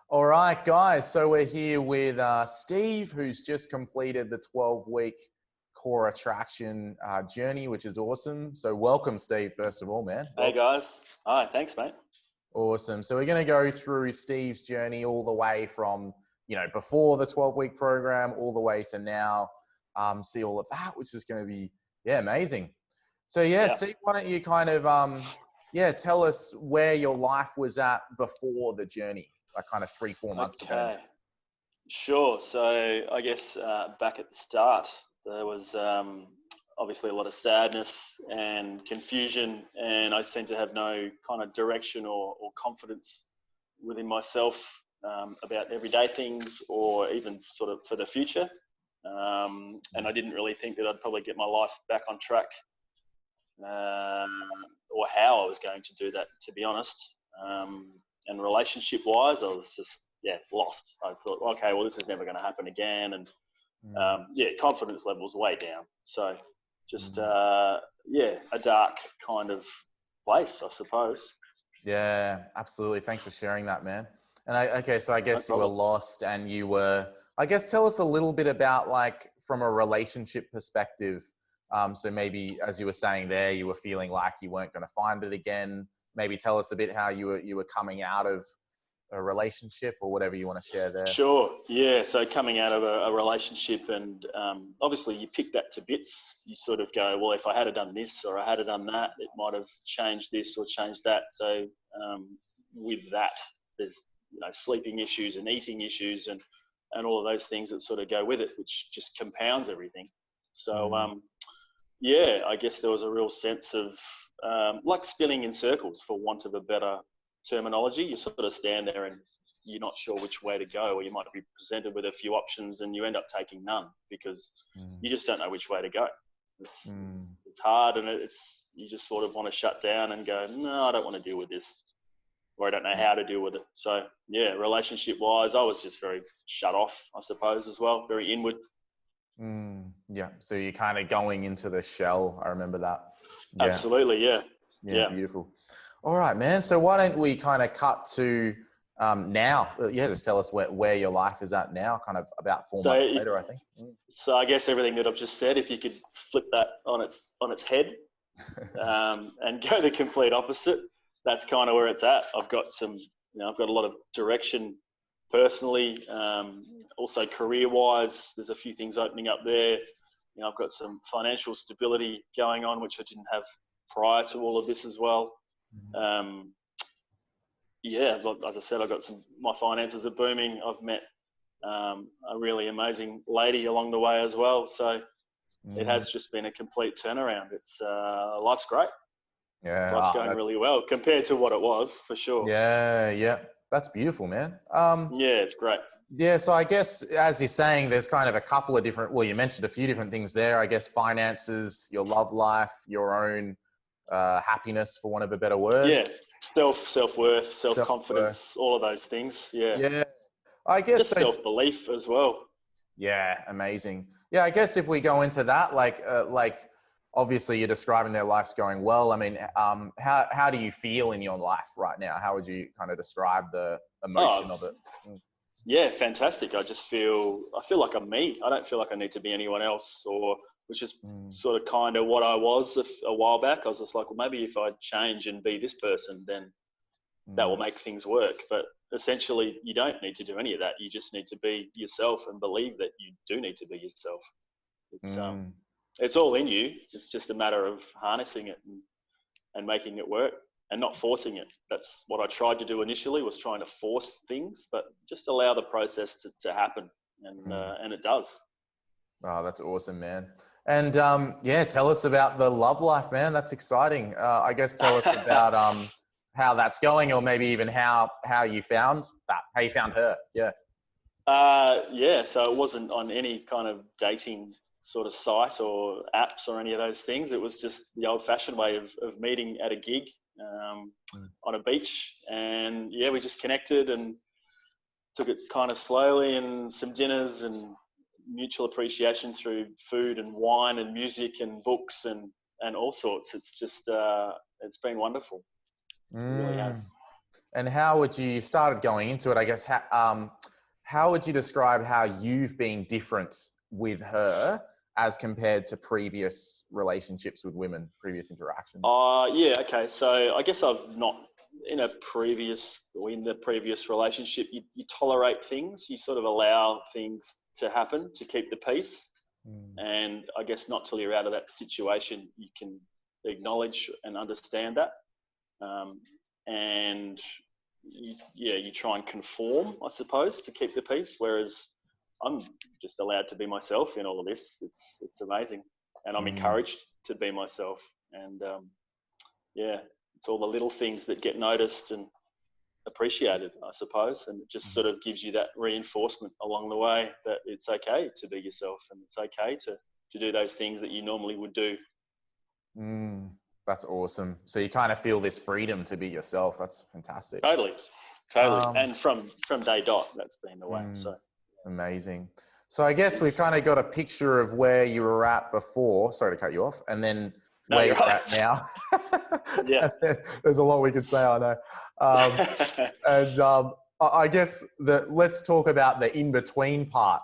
All right, guys. So we're here with Steve, who's just completed the 12-week core attraction journey, which is awesome. So welcome, Steve, first of all, man. Hey Welcome. guys. Hi, thanks mate. Awesome. So we're going to go through Steve's journey all the way from, before the 12-week program all the way to now, see all of that, which is going to be, amazing. So, Steve, why don't you kind of, tell us where your life was at before the journey, like kind of 3-4 months ago. Okay, sure. So I guess back at the start, there was obviously a lot of sadness and confusion, and I seemed to have no kind of direction or confidence within myself about everyday things or even sort of for the future. And I didn't really think that I'd probably get my life back on track or how I was going to do that, to be honest. And relationship-wise, I was just, lost. I thought, okay, well, this is never going to happen again. And, confidence levels way down. So just, a dark kind of place, I suppose. Yeah, absolutely. Thanks for sharing that, man. And so I guess you were lost and you were, tell us a little bit about, like, from a relationship perspective. So maybe, as you were saying there, you were feeling like you weren't going to find it again. Maybe tell us a bit how you were coming out of a relationship or whatever you want to share there. Sure. Yeah. So coming out of a relationship, and obviously you pick that to bits. You sort of go, well, if I had done this or I had done that, it might have changed this or changed that. So with that, there's sleeping issues and eating issues and all of those things that sort of go with it, which just compounds everything. So I guess there was a real sense of like spinning in circles, for want of a better terminology. You sort of stand there and you're not sure which way to go, or you might be presented with a few options and you end up taking none because you just don't know which way to go. It's hard, and you just sort of want to shut down and go, no, I don't want to deal with this, or I don't know how to deal with it. So relationship wise, I was just very shut off, I suppose, as well, very inward. So you're kind of going into the shell. I remember that. Absolutely. Yeah. Beautiful. All right, man. So why don't we kind of cut to now? Just tell us where your life is at now, kind of about 4 months later, I think. So I guess everything that I've just said, if you could flip that on its head and go the complete opposite, that's kind of where it's at. I've got I've got a lot of direction personally, also career-wise. There's a few things opening up there. I've got some financial stability going on, which I didn't have prior to all of this as well. As I said, my finances are booming. I've met a really amazing lady along the way as well. So it has just been a complete turnaround. It's life's great. Yeah, life's going really well compared to what it was, for sure. Yeah. That's beautiful, man. It's great. Yeah, so I guess, as you're saying, there's kind of a couple of different, you mentioned a few different things there. I guess finances, your love life, your own happiness, for want of a better word. Yeah, self-worth, self-confidence, all of those things. Yeah, I guess just self-belief as well. Yeah, amazing. Yeah, I guess if we go into that, like obviously you're describing their life's going well. I mean, how do you feel in your life right now? How would you kind of describe the emotion of it? Yeah, fantastic. I feel like I'm me. I don't feel like I need to be anyone else, which is sort of kind of what I was a while back. I was just like, well, maybe if I change and be this person, then that will make things work. But essentially, you don't need to do any of that. You just need to be yourself and believe that you do need to be yourself. It's all in you. It's just a matter of harnessing it and making it work and not forcing it. That's what I tried to do initially, was trying to force things, but just allow the process to happen. And it does. Oh, that's awesome, man. And tell us about the love life, man. That's exciting. I guess tell us about how that's going, or maybe even how you found that, how you found her. Yeah. So it wasn't on any kind of dating sort of site or apps or any of those things. It was just the old-fashioned way of meeting at a gig on a beach, and we just connected and took it kind of slowly, and some dinners and mutual appreciation through food and wine and music and books and all sorts. It's just it's been wonderful. It really has. And how would you started going into it? I guess how would you describe how you've been different with her as compared to previous relationships with women, previous interactions? Yeah, okay. So I guess I've not in the previous relationship, you tolerate things, you sort of allow things to happen to keep the peace. And I guess not till you're out of that situation, you can acknowledge and understand that. And you try and conform, I suppose, to keep the peace. Whereas I'm just allowed to be myself in all of this. It's amazing, and I'm encouraged to be myself. And it's all the little things that get noticed and appreciated, I suppose. And it just sort of gives you that reinforcement along the way that it's okay to be yourself, and it's okay to do those things that you normally would do. That's awesome. So you kind of feel this freedom to be yourself. That's fantastic. Totally. And from day dot, that's been the way. So amazing. So I guess we've kind of got a picture of where you were at before. Sorry to cut you off. And then where you're at now. Yeah. There's a lot we could say, I know. I guess let's talk about the in-between part.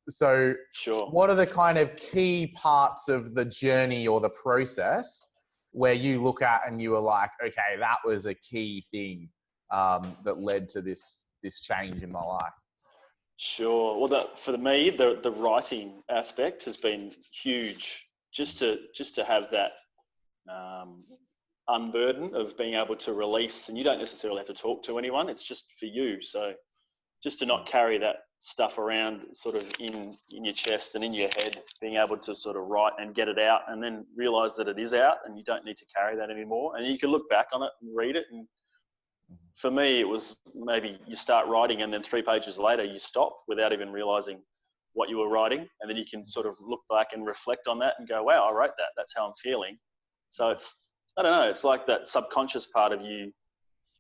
So sure. What are the kind of key parts of the journey or the process where you look at and you were like, okay, that was a key thing that led to this change in my life? Sure. Well, for me, the writing aspect has been huge. Just to have that unburden of being able to release, and you don't necessarily have to talk to anyone. It's just for you. So just to not carry that stuff around sort of in your chest and in your head, being able to sort of write and get it out, and then realize that it is out and you don't need to carry that anymore. And you can look back on it and read it. And for me, it was maybe you start writing and then 3 pages later you stop without even realizing what you were writing. And then you can sort of look back and reflect on that and go, wow, I wrote that. That's how I'm feeling. So I don't know, it's like that subconscious part of you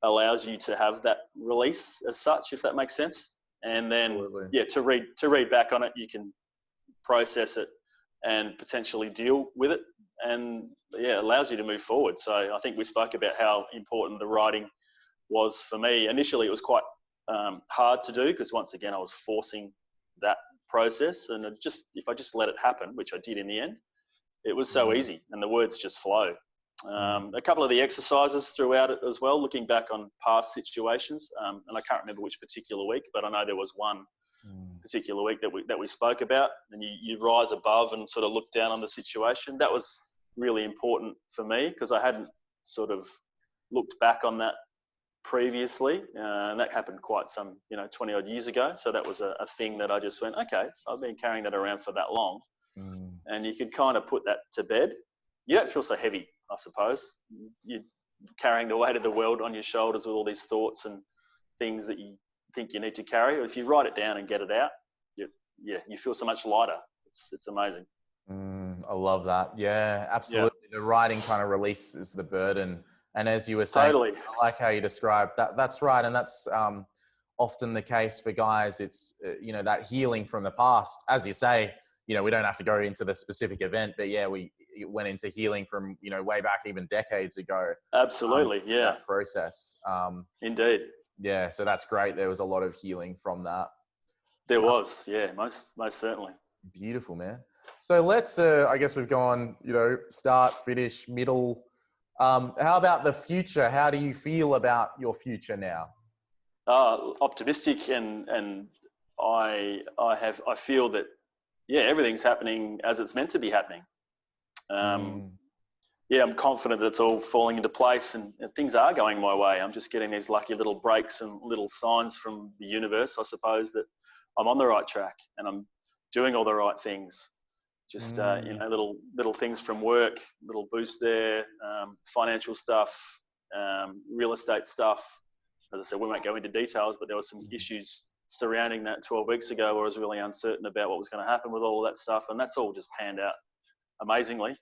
allows you to have that release as such, if that makes sense. And then, Absolutely. to read back on it, you can process it and potentially deal with it, and it allows you to move forward. So I think we spoke about how important the writing was for me. Initially, it was quite hard to do because once again, I was forcing that process, and if I just let it happen, which I did in the end, it was so easy, and the words just flow. A couple of the exercises throughout it as well, looking back on past situations, and I can't remember which particular week, but I know there was one particular week that we spoke about, and you rise above and sort of look down on the situation. That was really important for me because I hadn't sort of looked back on that previously, and that happened quite some 20 odd years ago. So that was a thing that I just went, okay, so I've been carrying that around for that long, and you can kind of put that to bed. You don't feel so heavy, I suppose. You're carrying the weight of the world on your shoulders with all these thoughts and things that you think you need to carry. If you write it down and get it out, you feel so much lighter. It's amazing. I love that. Yeah, absolutely. Yeah. The writing kind of releases the burden. And as you were saying, totally. I like how you described that. That's right. And that's often the case for guys. It's, that healing from the past. As you say, we don't have to go into the specific event, but we went into healing from, way back even decades ago. Absolutely. That process. Indeed. Yeah. So that's great. There was a lot of healing from that. There was. Yeah. Most certainly. Beautiful, man. So let's, I guess we've gone, start, finish, middle. How about the future? How do you feel about your future now? Optimistic, and I feel that everything's happening as it's meant to be happening. I'm confident that it's all falling into place and things are going my way. I'm just getting these lucky little breaks and little signs from the universe, I suppose, that I'm on the right track and I'm doing all the right things. Just little things from work, little boost there, financial stuff, real estate stuff. As I said, we won't go into details, but there were some issues surrounding that 12 weeks ago where I was really uncertain about what was going to happen with all of that stuff, and that's all just panned out amazingly.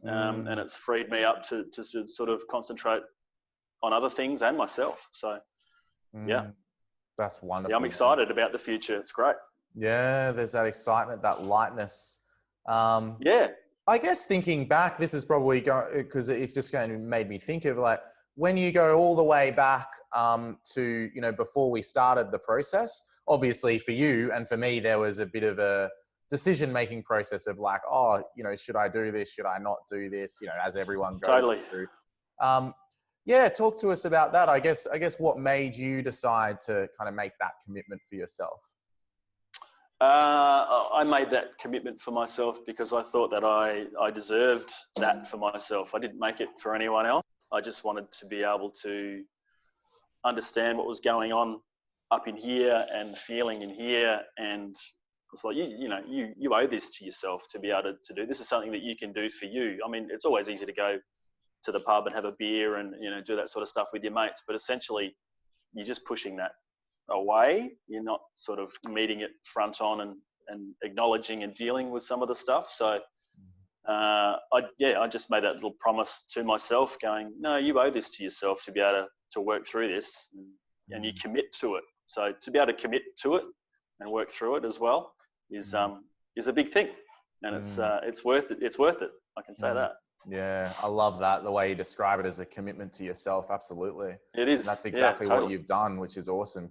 And it's freed me up to sort of concentrate on other things and myself. So, that's wonderful. Yeah, I'm excited about the future. It's great. Yeah, there's that excitement, that lightness. I guess thinking back, this is probably because it just kind of made me think of like when you go all the way back to, before we started the process, obviously for you and for me, there was a bit of a decision-making process of like, oh, should I do this? Should I not do this? As everyone goes Totally. through. Yeah, talk to us about that. I guess what made you decide to kind of make that commitment for yourself? I made that commitment for myself because I thought that I deserved that for myself. I didn't make it for anyone else. I just wanted to be able to understand what was going on up in here and feeling in here. And it's like, you owe this to yourself to be able to do. This is something that you can do for you. I mean, it's always easy to go to the pub and have a beer and, do that sort of stuff with your mates. But essentially, you're just pushing that away. You're not sort of meeting it front on and acknowledging and dealing with some of the stuff. So I just made that little promise to myself going, no, you owe this to yourself to be able to work through this, and you commit to it. So to be able to commit to it and work through it as well is a big thing, and it's worth it. It's worth it. I can say that. Yeah, I love that, the way you describe it as a commitment to yourself. Absolutely. It is. And that's exactly totally. what you've done, which is awesome.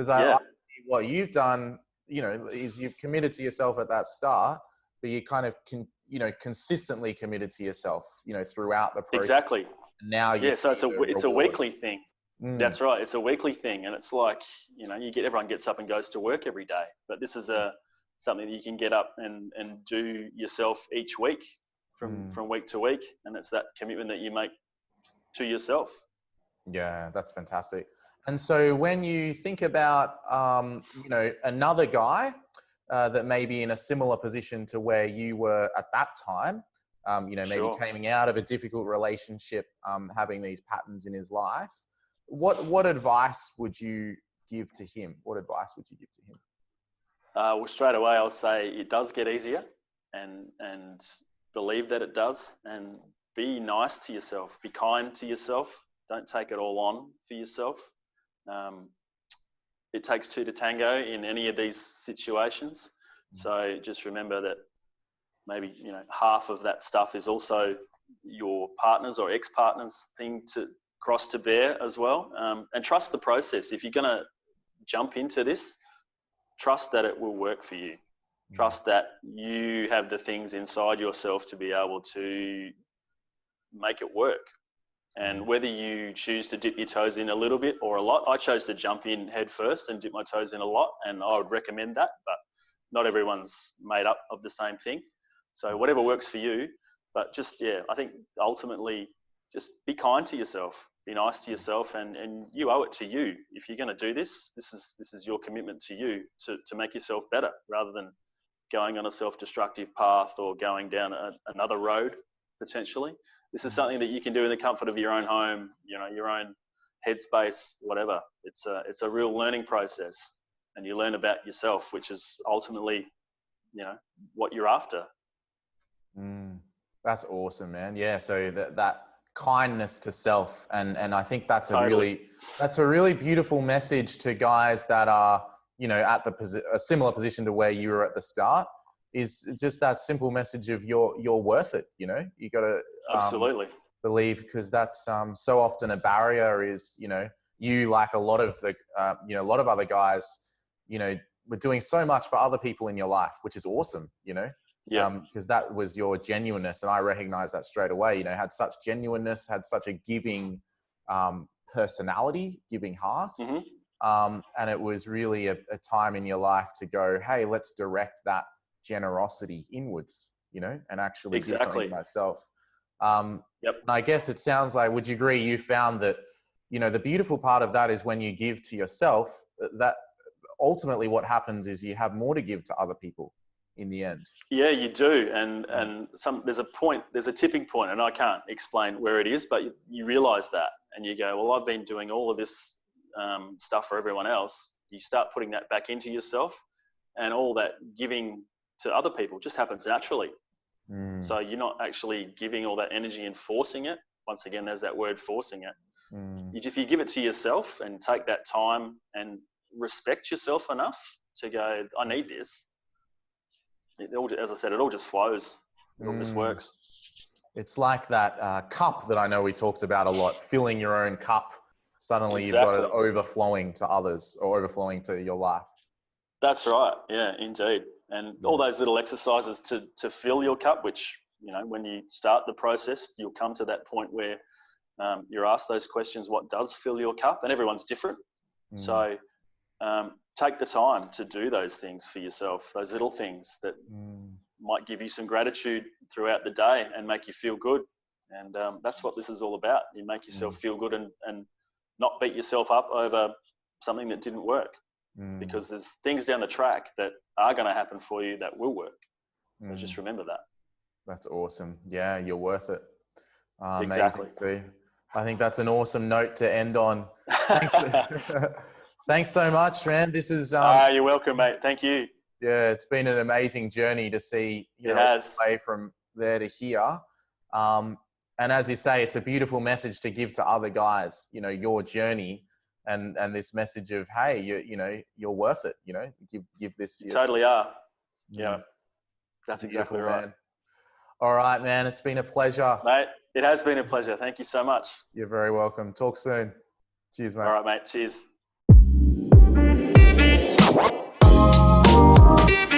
I what you've done, is you've committed to yourself at that start, but you kind of consistently committed to yourself, throughout the process. Exactly. And now so it's a weekly thing. That's right. It's a weekly thing, and it's like, everyone gets up and goes to work every day, but this is something that you can get up and do yourself each week. From week to week, and it's that commitment that you make to yourself. Yeah, that's fantastic. And so when you think about another guy that may be in a similar position to where you were at that time, maybe Sure. coming out of a difficult relationship, having these patterns in his life, what advice would you give to him? What advice would you give to him? Well, straight away I'll say it does get easier, and believe that it does, and be nice to yourself, be kind to yourself. Don't take it all on for yourself. It takes two to tango in any of these situations. So just remember that maybe, half of that stuff is also your partner's or ex-partner's thing to cross to bear as well. And trust the process. If you're going to jump into this, trust that it will work for you. Trust that you have the things inside yourself to be able to make it work. And whether you choose to dip your toes in a little bit or a lot, I chose to jump in head first and dip my toes in a lot, and I would recommend that, but not everyone's made up of the same thing. So whatever works for you, but just, I think ultimately just be kind to yourself, be nice to yourself, and you owe it to you. If you're going to do this, this is your commitment to you to make yourself better, rather than going on a self-destructive path or going down another road, potentially. This is something that you can do in the comfort of your own home, your own headspace, whatever. It's a real learning process, and you learn about yourself, which is ultimately, what you're after. That's awesome, man. Yeah. So that kindness to self. And I think that's Totally. a really beautiful message to guys that are, at a similar position to where you were at the start, is just that simple message of you're worth it. You got to Absolutely believe, because that's so often a barrier is, you, like a lot of the, a lot of other guys, were doing so much for other people in your life, which is awesome, because that was your genuineness. And I recognize that straight away, had such genuineness, had such a giving personality, giving heart. And it was really a time in your life to go, hey, let's direct that generosity inwards, and actually do something for myself. And I guess it sounds like, would you agree, you found that, the beautiful part of that is when you give to yourself, that ultimately what happens is you have more to give to other people in the end. Yeah, you do. And there's a tipping point, and I can't explain where it is, but you realize that, and you go, well, I've been doing all of this stuff for everyone else. You start putting that back into yourself, and all that giving to other people just happens naturally. So you're not actually giving all that energy and forcing it. Once again, there's that word, forcing it. If you give it to yourself and take that time and respect yourself enough to go, I need this, as I said, it all just flows. It all just works. It's like that cup that I know we talked about a lot, filling your own cup. Suddenly you've got Exactly. it overflowing to others or overflowing to your life. That's right. Yeah, indeed. And all those little exercises to fill your cup, which, you know, when you start the process, you'll come to that point where you're asked those questions, what does fill your cup? And everyone's different. So take the time to do those things for yourself, those little things that might give you some gratitude throughout the day and make you feel good. And that's what this is all about. You make yourself feel good and not beat yourself up over something that didn't work. Because there's things down the track that are going to happen for you that will work. So just remember that. That's awesome. Yeah, you're worth it. Exactly. Amazing, Sue. I think that's an awesome note to end on. Thanks so much, man. This is you're welcome, mate. Thank you. Yeah, it's been an amazing journey to see, you It know, has. way from there to here. And as you say, it's a beautiful message to give to other guys, you know, your journey and this message of, hey, you know, you're worth it, you know, give this. You totally are. Yeah. That's Beautiful, exactly right. man. All right, man. It's been a pleasure. Mate, it has been a pleasure. Thank you so much. You're very welcome. Talk soon. Cheers, mate. All right, mate. Cheers.